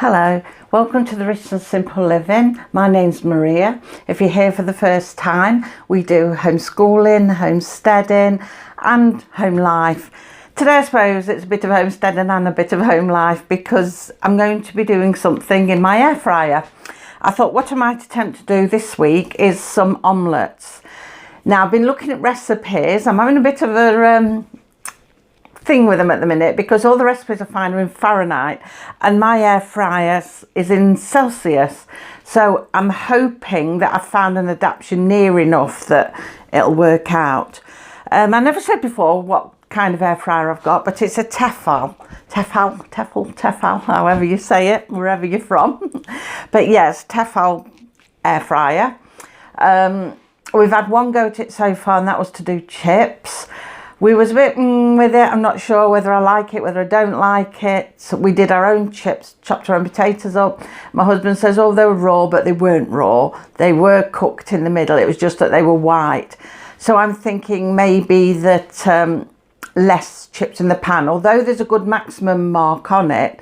Hello, welcome to the Rich and Simple Living. My name's Maria. If you're here for the first time, we do homeschooling, homesteading and home life. Today I suppose it's a bit of homesteading and a bit of home life because I'm going to be doing something in my air fryer. I thought what I might attempt to do this week is some omelettes. Now I've been looking at recipes. I'm having a bit of a thing with them at the minute because all the recipes I find are in Fahrenheit and my air fryer is in Celsius, so I'm hoping that I've found an adaptation near enough that it'll work out. I never said before what kind of air fryer I've got, but it's a Tefal, however you say it, wherever you're from. But yes, Tefal air fryer. We've had one go at it so far, and that was to do chips. We was a bit with it. I'm not sure whether I like it, whether I don't like it. So we did our own chips, chopped our own potatoes up. My husband says, oh, they were raw, but they weren't raw. They were cooked in the middle. It was just that they were white. So I'm thinking maybe that less chips in the pan, although there's a good maximum mark on it.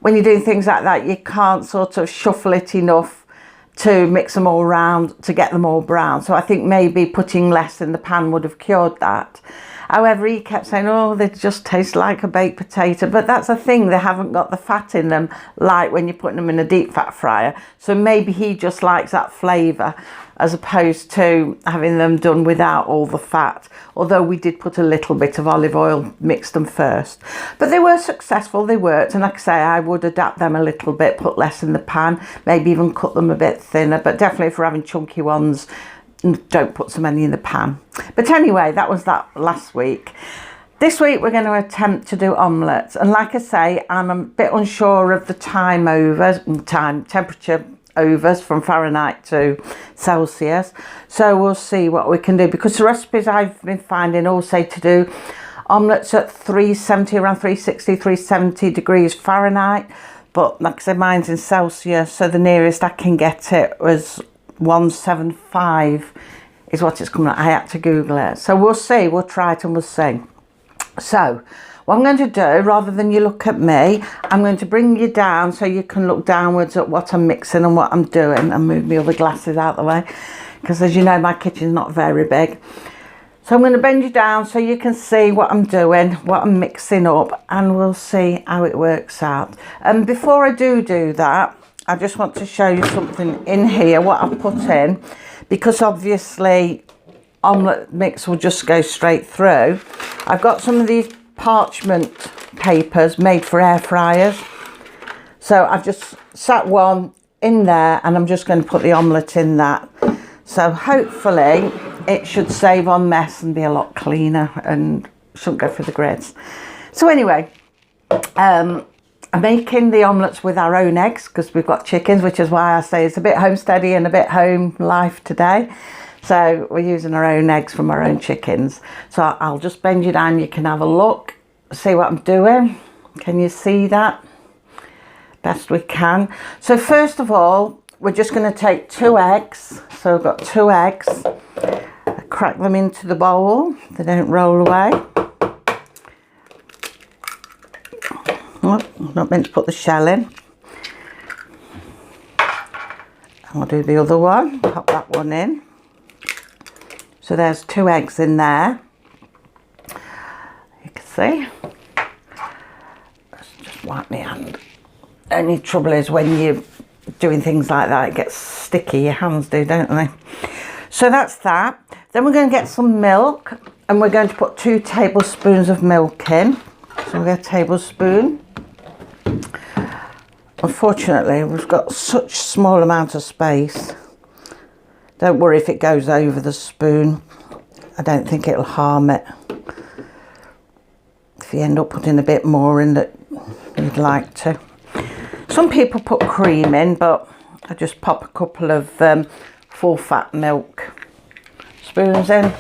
When you're doing things like that, you can't sort of shuffle it enough to mix them all around to get them all brown. So I think maybe putting less in the pan would have cured that. However, he kept saying, oh, they just taste like a baked potato. But that's a thing, they haven't got the fat in them like when you're putting them in a deep fat fryer. So maybe he just likes that flavour as opposed to having them done without all the fat. Although we did put a little bit of olive oil, mixed them first. But they were successful, they worked. And like I say, I would adapt them a little bit, put less in the pan, maybe even cut them a bit thinner. But definitely if we're having chunky ones, don't put so many in the pan. But anyway, that was that last week. This week we're going to attempt to do omelettes, and like I say, I'm a bit unsure of the temperature overs from Fahrenheit to Celsius, so we'll see what we can do, because the recipes I've been finding all say to do omelettes at 370, around 360, 370 degrees Fahrenheit, but like I said, mine's in Celsius, so the nearest I can get it was 175 is what it's coming at. I had to Google it, so we'll see, we'll try it and we'll see. So what I'm going to do, rather than you look at me, I'm going to bring you down so you can look downwards at what I'm mixing and what I'm doing, and move my other glasses out of the way because, as you know, my kitchen's not very big. So I'm going to bend you down so you can see what I'm doing, what I'm mixing up, and we'll see how it works out. And before I do that, I just want to show you something in here, what I've put in, because obviously omelette mix will just go straight through. I've got some of these parchment papers made for air fryers. So I've just sat one in there and I'm just going to put the omelette in that. So hopefully it should save on mess and be a lot cleaner and shouldn't go through the grids. So anyway, I'm making the omelettes with our own eggs because we've got chickens, which is why I say it's a bit homesteady and a bit home life today. So we're using our own eggs from our own chickens. So I'll just bend you down, you can have a look, see what I'm doing. Can you see that? Best we can. So first of all, we're just going to take 2 eggs. So I've got 2 eggs. I crack them into the bowl, they don't roll away. Oh, not meant to put the shell in. I'll do the other one, pop that one in. So there's 2 eggs in there. You can see. Let's just wipe my hand. Only trouble is when you're doing things like that, it gets sticky, your hands do, don't they? So that's that. Then we're going to get some milk, and we're going to put 2 tablespoons of milk in. So we'll get a tablespoon. Unfortunately, we've got such small amount of space. Don't worry if it goes over the spoon. I don't think it'll harm it. If you end up putting a bit more in that you'd like to. Some people put cream in, but I just pop a couple of full fat milk spoons in.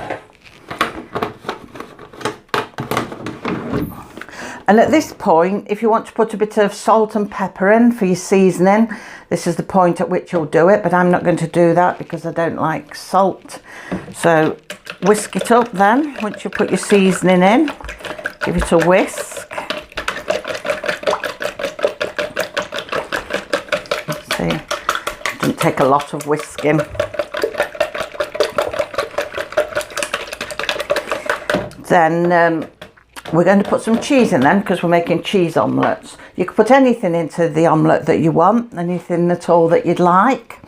And at this point, if you want to put a bit of salt and pepper in for your seasoning, this is the point at which you'll do it, but I'm not going to do that because I don't like salt. So whisk it up then, once you put your seasoning in, give it a whisk. see, it doesn't take a lot of whisking. Then we're going to put some cheese in then, because we're making cheese omelettes. You can put anything into the omelette that you want, anything at all that you'd like.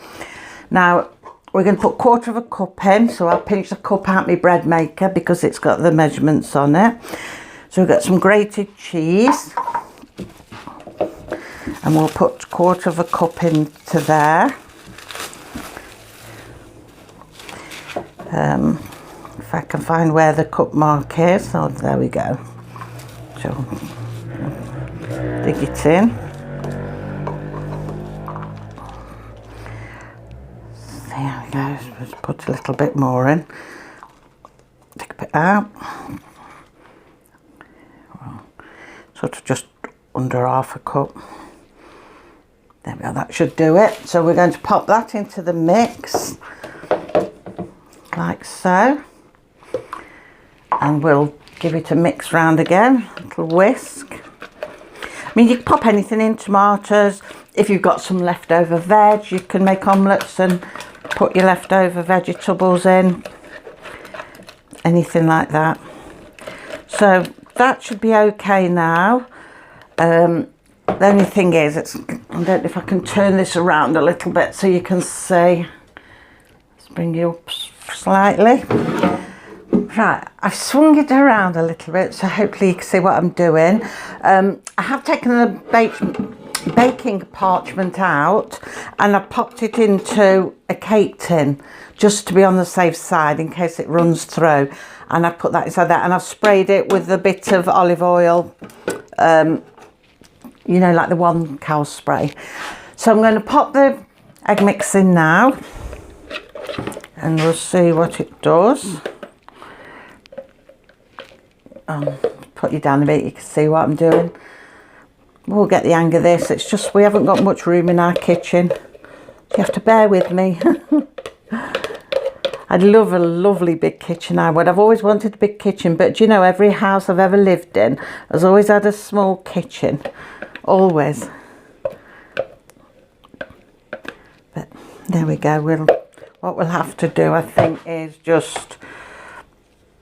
Now we're going to put 1/4 of a cup in, so I'll pinch the cup out my bread maker because it's got the measurements on it. So we've got some grated cheese, and we'll put 1/4 of a cup into there. If I can find where the cup mark is, oh, there we go. So dig it in. There we go. Let's put a little bit more in. Take a bit out. Sort of just under 1/2 cup. There we go. That should do it. So we're going to pop that into the mix, like so. And we'll give it a mix round again, a little whisk. I mean, you can pop anything in, tomatoes. If you've got some leftover veg, you can make omelettes and put your leftover vegetables in. Anything like that. So that should be okay now. The only thing is, I don't know if I can turn this around a little bit so you can see. Let's bring you up slightly. Right, I've swung it around a little bit, so hopefully you can see what I'm doing. I have taken the baking parchment out, and I popped it into a cake tin just to be on the safe side in case it runs through. And I put that inside that, and I've sprayed it with a bit of olive oil, you know, like the 1 cow spray. So I'm going to pop the egg mix in now, and we'll see what it does. Put you down a bit, you can see what I'm doing. We'll get the hang of this. It's just we haven't got much room in our kitchen, so you have to bear with me. I'd love a lovely big kitchen, I would. I've always wanted a big kitchen, but you know, every house I've ever lived in has always had a small kitchen, always. But there we go. What we'll have to do, I think, is just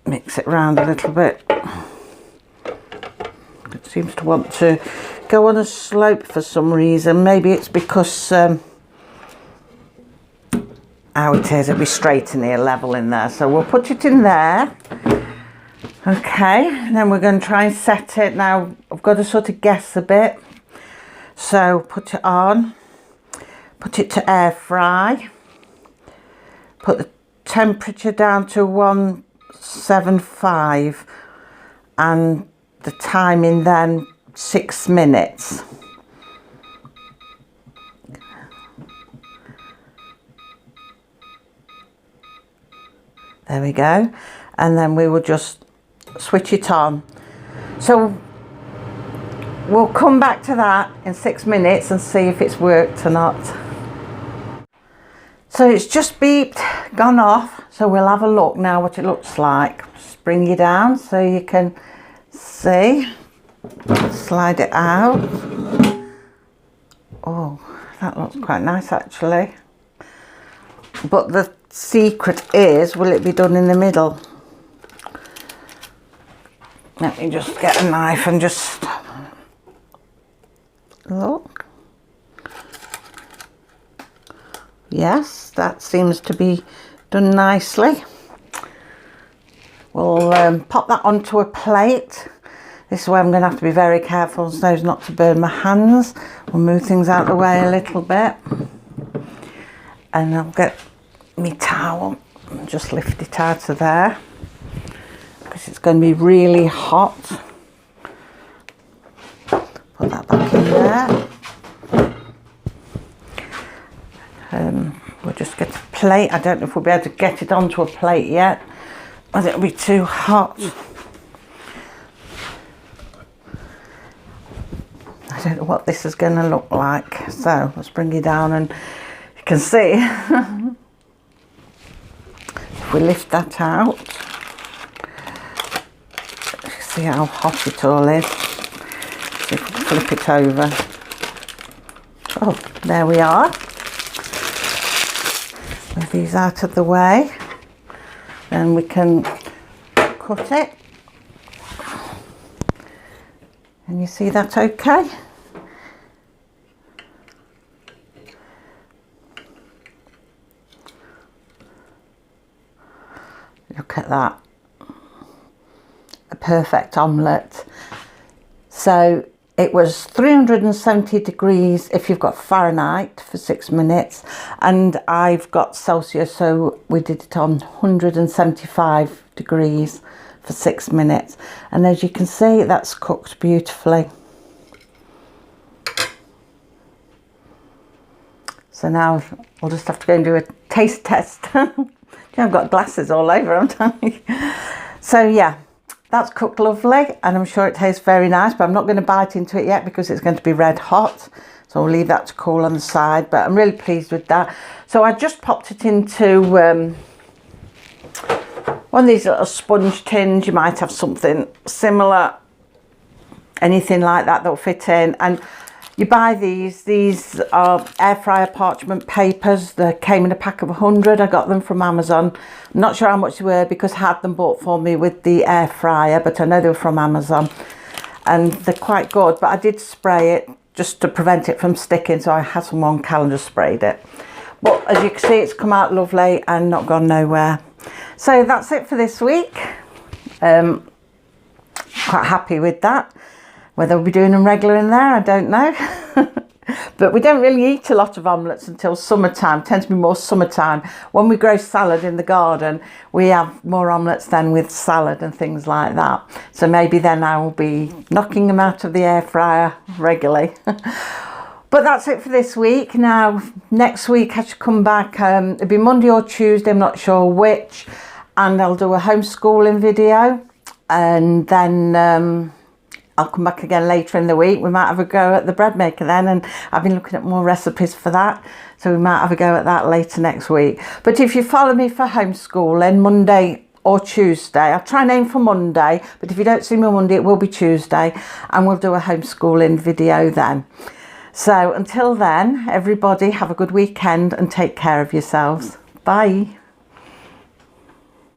mix it round a little bit. It seems to want to go on a slope for some reason. Maybe it's because how it is, it'll be straight in here, level in there. So we'll put it in there. Okay, and then we're going to try and set it. Now I've got to sort of guess a bit. So put it on, put it to air fry, put the temperature down to 175 and the timing then 6 minutes. There we go. And then we will just switch it on. So we'll come back to that in 6 minutes and see if it's worked or not. So it's just beeped, gone off. So we'll have a look now what it looks like. Just bring you down so you can see. Slide it out. Oh, that looks quite nice actually. But the secret is, will it be done in the middle? Let me just get a knife and just look. Yes, that seems to be done nicely. We'll pop that onto a plate. This is where I'm going to have to be very careful so as not to burn my hands. We'll move things out of the way a little bit. And I'll get my towel and just lift it out of there because it's going to be really hot. Put that back in there. We'll just get a plate. I don't know if we'll be able to get it onto a plate yet, as it'll be too hot. I don't know what this is going to look like. So let's bring it down and you can see. If we lift that out, see how hot it all is. See if we can flip it over. Oh, there we are. Move these out of the way. Then we can cut it. And you see that okay? Look at that. A perfect omelette. So it was 370 degrees if you've got Fahrenheit for 6 minutes, and I've got Celsius, so we did it on 175 degrees for 6 minutes. And as you can see, that's cooked beautifully. So now we'll just have to go and do a taste test. I've got glasses all over, haven't I? So yeah, that's cooked lovely, and I'm sure it tastes very nice, but I'm not going to bite into it yet because it's going to be red hot. So I'll leave that to cool on the side, but I'm really pleased with that. So I just popped it into one of these little sponge tins. You might have something similar, anything like that that'll fit in. And you buy these are air fryer parchment papers. They came in a pack of 100. I got them from Amazon. I'm not sure how much they were because I had them bought for me with the air fryer, but I know they were from Amazon and they're quite good. But I did spray it just to prevent it from sticking, so I had some on calendar sprayed it. But as you can see, it's come out lovely and not gone nowhere. So that's it for this week. Quite happy with that. Whether we'll be doing them regular in there, I don't know. But we don't really eat a lot of omelettes until summertime. It tends to be more summertime. When we grow salad in the garden, we have more omelettes then with salad and things like that. So maybe then I will be knocking them out of the air fryer regularly. But that's it for this week. Now, next week I should come back. It'll be Monday or Tuesday, I'm not sure which. And I'll do a homeschooling video. And then I'll come back again later in the week. We might have a go at the bread maker then, and I've been looking at more recipes for that, so we might have a go at that later next week. But if you follow me for homeschooling, Monday or Tuesday, I'll try and aim for Monday, but if you don't see me Monday, it will be Tuesday, and we'll do a homeschooling video then. So until then, everybody have a good weekend and take care of yourselves. Bye.